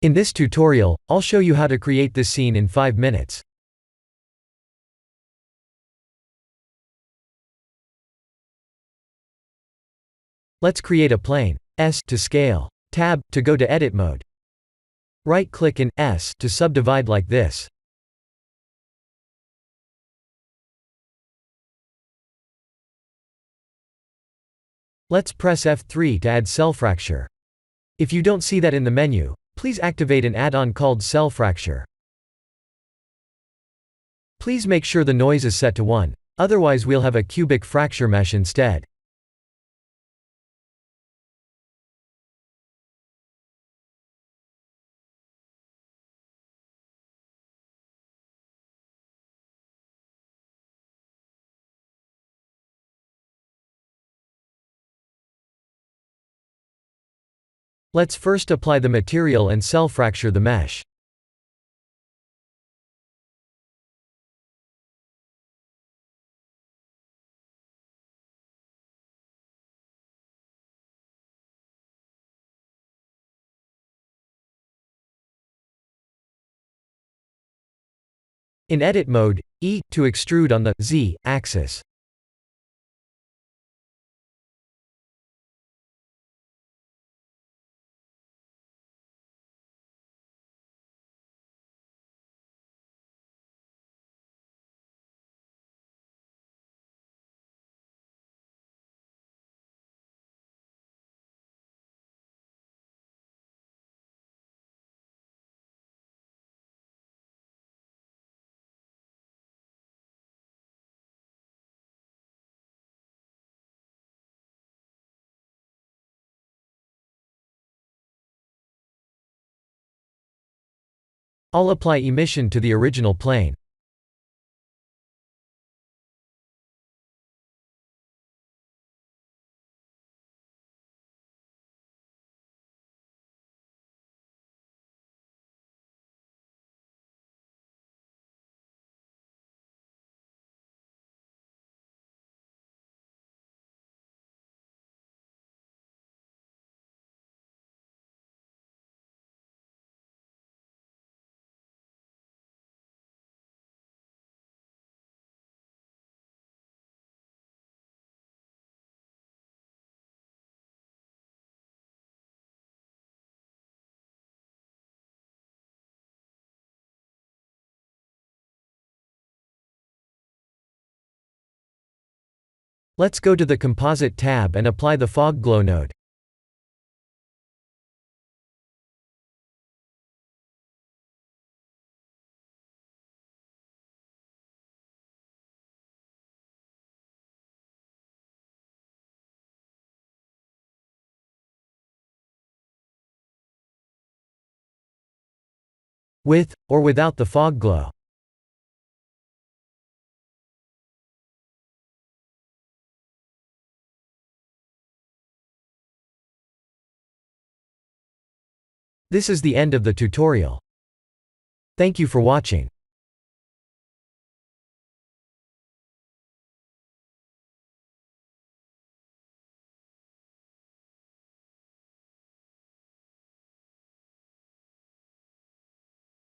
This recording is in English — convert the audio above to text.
In this tutorial, I'll show you how to create this scene in 5 minutes. Let's create a plane. S to scale. Tab to go to edit mode. Right-click in S to subdivide like this. Let's press F3 to add cell fracture. If you don't see that in the menu, please activate an add-on called Cell Fracture. Please make sure the noise is set to 1, otherwise we'll have a cubic fracture mesh instead. Let's first apply the material and cell fracture the mesh. In edit mode, E to extrude on the Z axis. I'll apply emission to the original plane. Let's go to the Composite tab and apply the Fog Glow node. With, or without the fog glow. This is the end of the tutorial. Thank you for watching.